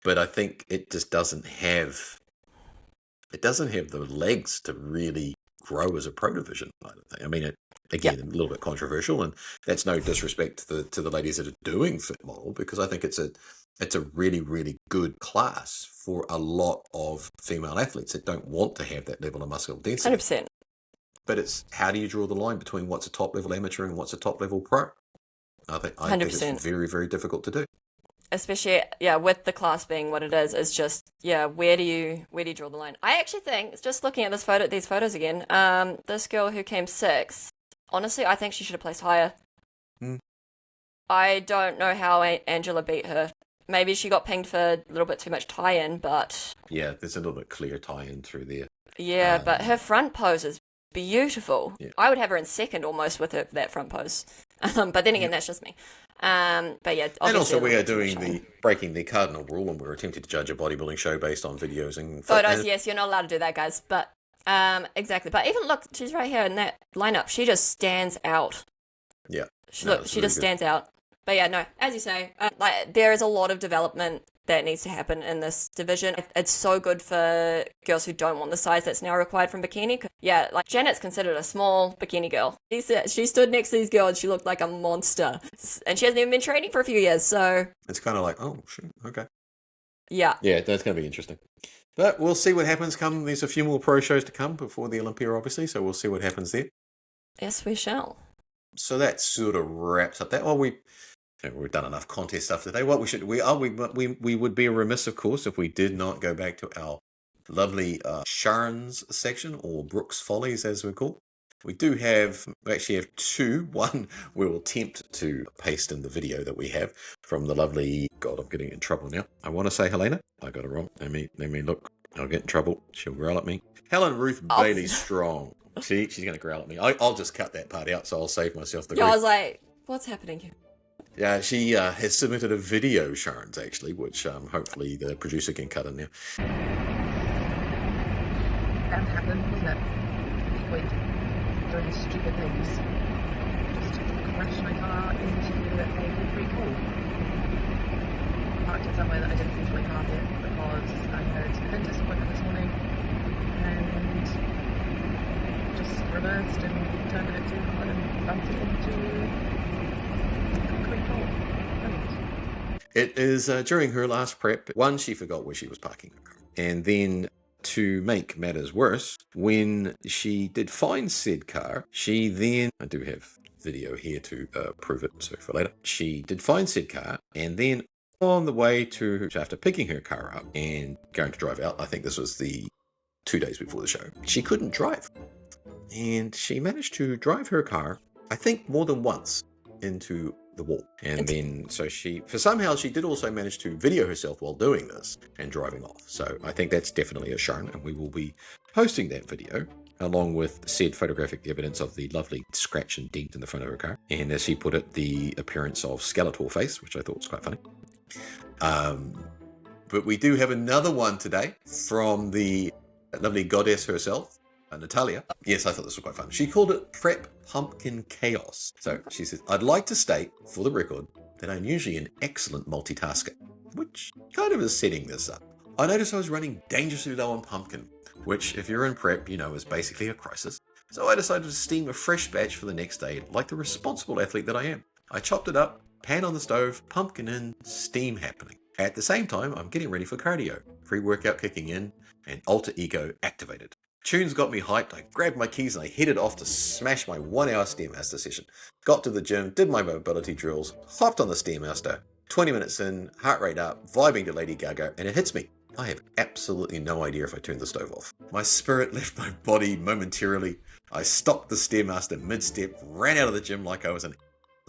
But I think it just doesn't have the legs to really grow as a pro division. I don't think. I mean, again, a little bit controversial, and that's no disrespect to the ladies that are doing fit model, because I think it's a really, really good class for a lot of female athletes that don't want to have that level of muscle density. 100%. But it's, how do you draw the line between what's a top level amateur and what's a top level pro? I think it's very, very difficult to do. Especially, with the class being what it is just, where do you draw the line? I actually think, just looking at these photos again, this girl who came 6th, honestly, I think she should have placed higher. I don't know how Angela beat her. Maybe she got pinged for a little bit too much tie-in, but... Yeah, there's a little bit clear tie-in through there. Yeah, but her front pose is beautiful. Yeah. I would have her in second almost with that front pose. But then again, that's just me. But yeah, and also we are doing breaking the cardinal rule, and we're attempting to judge a bodybuilding show based on videos and photos. Yes, you're not allowed to do that, guys. But exactly. But even look, she's right here in that lineup. She just stands out. Yeah. She just stands out. But yeah, no, as you say, there is a lot of development that needs to happen in this division. It's so good for girls who don't want the size that's now required from bikini. Yeah, like Janet's considered a small bikini girl. She stood next to these girls. She looked like a monster. And she hasn't even been training for a few years, so... It's kind of like, oh, shit, okay. Yeah. Yeah, that's going to be interesting. But we'll see what happens come. There's a few more pro shows to come before the Olympia, obviously, so we'll see what happens there. Yes, we shall. So that sort of wraps up that. Well, we've done enough contest stuff today. What we would be remiss, of course, if we did not go back to our lovely Sharns section, or Brooks Follies as we're called. We actually have two. One we will attempt to paste in the video that we have from the lovely, God, I'm getting in trouble now. I want to say Helena. I got it wrong. Let me look. I'll get in trouble. She'll growl at me. Helen Ruth Bailey Strong. See, she's going to growl at me. I'll just cut that part out, so I'll save myself the grief. I was like, what's happening here? Yeah, she has submitted a video, Sharns, actually, which hopefully the producer can cut in now. That happened, wasn't it? Week doing stupid things. Just crashed my car into a free pool. Parked it somewhere that I didn't usually park it because I had a dentist appointment this morning and just reversed and turned it too hard and bumped it into... It is during her last prep. One, she forgot where she was parking her car. And then, to make matters worse, when she did find said car, she then... I do have video here to prove it, so for later. She did find said car, and then on the way to, after picking her car up and going to drive out, I think this was the 2 days before the show, she couldn't drive. And she managed to drive her car, I think more than once, into the wall. And then, so she did also manage to video herself while doing this and driving off. So I think that's definitely a Sharn, and we will be posting that video along with said photographic evidence of the lovely scratch and dent in the front of her car. And as she put it, the appearance of Skeletor face, which I thought was quite funny. But we do have another one today from the lovely goddess herself, Natalia. Yes, I thought this was quite fun. She called it Prep Pumpkin Chaos. So she says, I'd like to state, for the record, that I'm usually an excellent multitasker, which kind of is setting this up. I noticed I was running dangerously low on pumpkin, which, if you're in prep, you know is basically a crisis. So I decided to steam a fresh batch for the next day, like the responsible athlete that I am. I chopped it up, pan on the stove, pumpkin in, steam happening. At the same time, I'm getting ready for cardio, pre-workout kicking in, and alter ego activated. Tunes got me hyped. I grabbed my keys and I headed off to smash my 1 hour Stairmaster session. Got to the gym, did my mobility drills, hopped on the Stairmaster. 20 minutes in, heart rate up, vibing to Lady Gaga, and it hits me. I have absolutely no idea if I turned the stove off. My spirit left my body momentarily. I stopped the Stairmaster mid-step, ran out of the gym like I was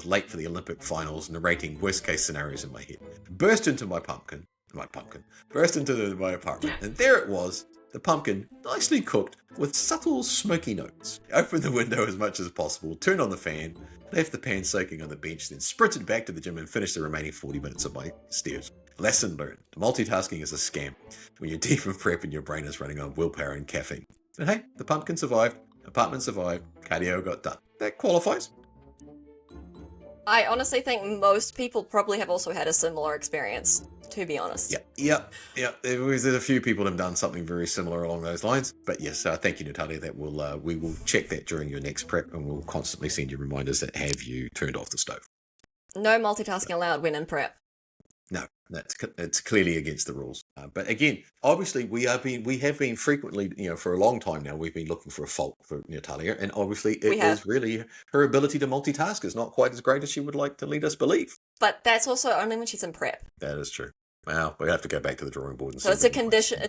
late for the Olympic finals, narrating worst case scenarios in my head. Burst into my apartment, and there it was. The pumpkin, nicely cooked, with subtle smoky notes. I opened the window as much as possible, turned on the fan, left the pan soaking on the bench, then sprinted back to the gym and finished the remaining 40 minutes of my stairs. Lesson learned. Multitasking is a scam when you're deep in prep and your brain is running on willpower and caffeine. And hey, the pumpkin survived, apartment survived, cardio got done. That qualifies. I honestly think most people probably have also had a similar experience, to be honest. Yeah. There's a few people have done something very similar along those lines. But yes, thank you, Natalia. That will we will check that during your next prep, and we'll constantly send you reminders that have you turned off the stove. No multitasking allowed when in prep. No, it's clearly against the rules. But again, obviously, we have been frequently, for a long time now, we've been looking for a fault for Natalia, and obviously, it is really her ability to multitask is not quite as great as she would like to lead us believe. But that's also only when she's in prep. That is true. Well, we have to go back to the drawing board and see. So it's a conditional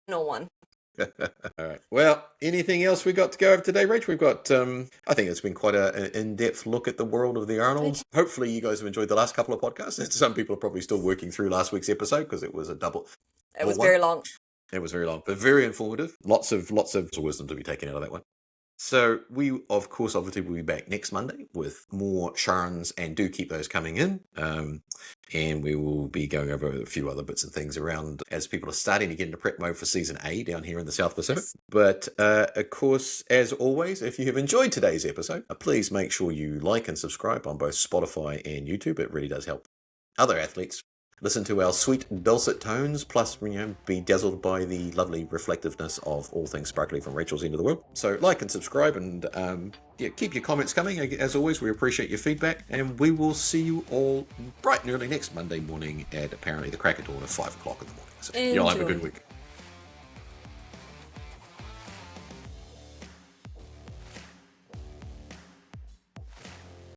one. All right. Well, anything else we got to go over today, Rach? We've got, I think it's been quite an in-depth look at the world of the Arnolds. Hopefully you guys have enjoyed the last couple of podcasts. Some people are probably still working through last week's episode because it was a double. It was very long. It was very long, but very informative. Lots of wisdom to be taken out of that one. So we, of course, obviously will be back next Monday with more Sharns, and do keep those coming in. And we will be going over a few other bits and things around as people are starting to get into prep mode for Season A down here in the South Pacific. Yes. But, of course, as always, if you have enjoyed today's episode, please make sure you like and subscribe on both Spotify and YouTube. It really does help other athletes listen to our sweet dulcet tones, plus, be dazzled by the lovely reflectiveness of all things sparkly from Rachel's end of the world. So like and subscribe, and keep your comments coming. As always, we appreciate your feedback, and we will see you all bright and early next Monday morning at apparently the crack of dawn of 5 o'clock in the morning. So you'll have a good week.